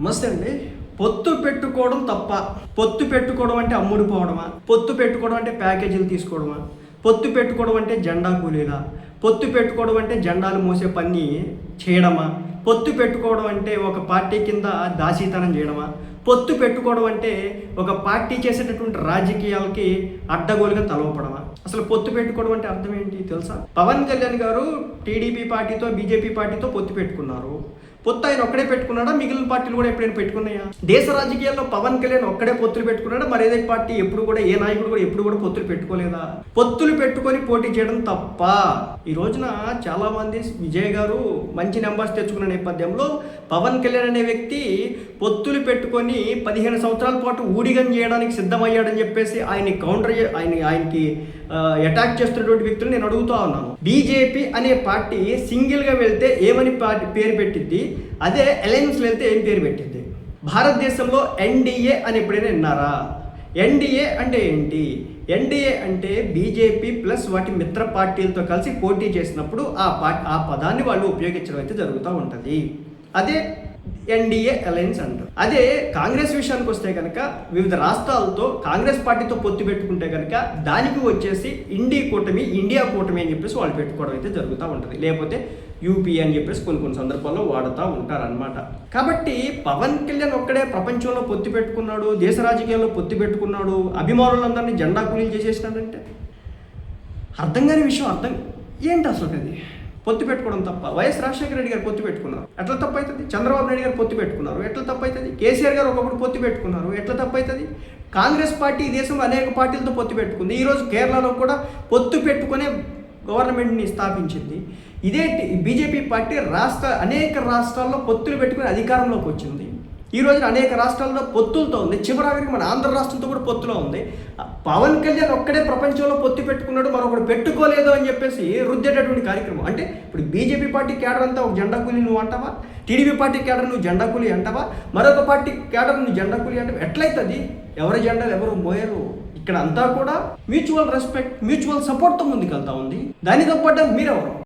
నమస్తే అండి. పొత్తు పెట్టుకోవడం తప్ప? పొత్తు పెట్టుకోవడం అంటే అమ్ముడు పోవడమా? పొత్తు పెట్టుకోవడం అంటే ప్యాకేజీలు తీసుకోవడమా? పొత్తు పెట్టుకోవడం అంటే జెండా కూలీలా? పొత్తు పెట్టుకోవడం అంటే జెండాలు మోసే పని చేయడమా? పొత్తు పెట్టుకోవడం అంటే ఒక పార్టీ కింద దాసీతనం చేయడమా? పొత్తు పెట్టుకోవడం అంటే ఒక పార్టీ చేసేటటువంటి రాజకీయాలకి అడ్డగోలుగా తలవపడమా? అసలు పొత్తు పెట్టుకోవడం అంటే అర్థం ఏంటి తెలుసా? పవన్ కళ్యాణ్ గారు టీడీపీ పార్టీతో బీజేపీ పార్టీతో పొత్తు పెట్టుకున్నారు. పొత్తు ఆయన ఒక్కడే పెట్టుకున్నాడా? మిగిలిన పార్టీలు కూడా ఎప్పుడైనా పెట్టుకున్నాయా? దేశ రాజకీయాల్లో పవన్ కళ్యాణ్ ఒక్కడే పొత్తులు పెట్టుకున్నాడా? మరి ఏదైతే పార్టీ ఎప్పుడు కూడా ఏ నాయకుడు కూడా ఎప్పుడు కూడా పొత్తులు పెట్టుకోలేదా? పొత్తులు పెట్టుకొని పోటీ చేయడం తప్ప? ఈ రోజున చాలా మంది విజయ్ గారు మంచి నెంబర్స్ తెచ్చుకున్న నేపథ్యంలో పవన్ కళ్యాణ్ అనే వ్యక్తి పొత్తులు పెట్టుకొని 15 సంవత్సరాల పాటు ఊడిగం చేయడానికి సిద్ధమయ్యాడని చెప్పేసి ఆయన్ని కౌంటర్ ఆయనకి అటాక్ చేస్తున్నటువంటి వ్యక్తులు నేను అడుగుతా ఉన్నాను. బీజేపీ అనే పార్టీ సింగిల్గా వెళ్తే ఏమని పేరు పెట్టింది, అదే అలయన్స్లో వెళ్తే ఏం పేరు పెట్టింది? భారతదేశంలో ఎన్డీఏ అని ఎప్పుడైనా విన్నారా? ఎన్డీఏ అంటే ఏంటి? ఎన్డీఏ అంటే బీజేపీ ప్లస్ వాటి మిత్ర పార్టీలతో కలిసి పోటీ చేసినప్పుడు ఆ పదాన్ని వాళ్ళు ఉపయోగించడం అయితే జరుగుతూ ఉంటుంది. అదే ఎన్డీఏ అలయన్స్ అంటారు. అదే కాంగ్రెస్ విషయానికి వస్తే కనుక వివిధ రాష్ట్రాలతో కాంగ్రెస్ పార్టీతో పొత్తు పెట్టుకుంటే కనుక దానికి వచ్చేసి ఇండియా కూటమి అని చెప్పేసి వాళ్ళు పెట్టుకోవడం అయితే జరుగుతూ ఉంటుంది. లేకపోతే యూపీ అని చెప్పేసి కొన్ని సందర్భాల్లో వాడుతూ ఉంటారనమాట. కాబట్టి పవన్ కళ్యాణ్ ఒక్కడే ప్రపంచంలో పొత్తు పెట్టుకున్నాడు, దేశ రాజకీయాల్లో పొత్తు పెట్టుకున్నాడు, అభిమానులందరినీ జెండా కూలీలు చేసేసినాడంటే అర్థం కాని విషయం. ఏంటి అసలు అది? పొత్తు పెట్టుకోవడం తప్ప? వైఎస్ రాజశేఖర రెడ్డి గారు పొత్తు పెట్టుకున్నారు, ఎట్లా తప్పు అవుతుంది? చంద్రబాబు నాయుడు గారు పొత్తు పెట్టుకున్నారు, ఎట్లా తప్పు అవుతుంది? కేసీఆర్ గారు ఒకప్పుడు పొత్తు పెట్టుకున్నారు, ఎట్లా తప్పు అవుతుంది? కాంగ్రెస్ పార్టీ ఈ దేశంలో అనేక పార్టీలతో పొత్తు పెట్టుకుంది. ఈరోజు కేరళలో కూడా పొత్తు పెట్టుకునే గవర్నమెంట్ని స్థాపించింది. ఇదే బీజేపీ పార్టీ అనేక రాష్ట్రాల్లో పొత్తులు పెట్టుకుని అధికారంలోకి వచ్చింది. ఈ రోజున అనేక రాష్ట్రాల్లో పొత్తులతో ఉంది. చివరికి మన ఆంధ్ర రాష్ట్రంతో కూడా పొత్తులో ఉంది. పవన్ కళ్యాణ్ ఒక్కడే ప్రపంచంలో పొత్తు పెట్టుకున్నాడు, మరొకటి పెట్టుకోలేదు అని చెప్పేసి రుద్దేటటువంటి కార్యక్రమం. అంటే ఇప్పుడు బీజేపీ పార్టీ కేడర్ అంతా ఒక జెండా కూలీ నువ్వు అంటావా? టీడీపీ పార్టీ కేడర్ నువ్వు జెండా కూలీ అంటావా? మరొక పార్టీ కేడర్ నువ్వు జెండా కూలీ అంటావా? ఎట్లయితుంది? ఎవరి జెండాలు ఎవరు మోయరు. ఇక్కడ అంతా కూడా మ్యూచువల్ రెస్పెక్ట్, మ్యూచువల్ సపోర్ట్తో ముందుకెళ్తా ఉంది. దాన్ని తప్పడం మీరెవరు?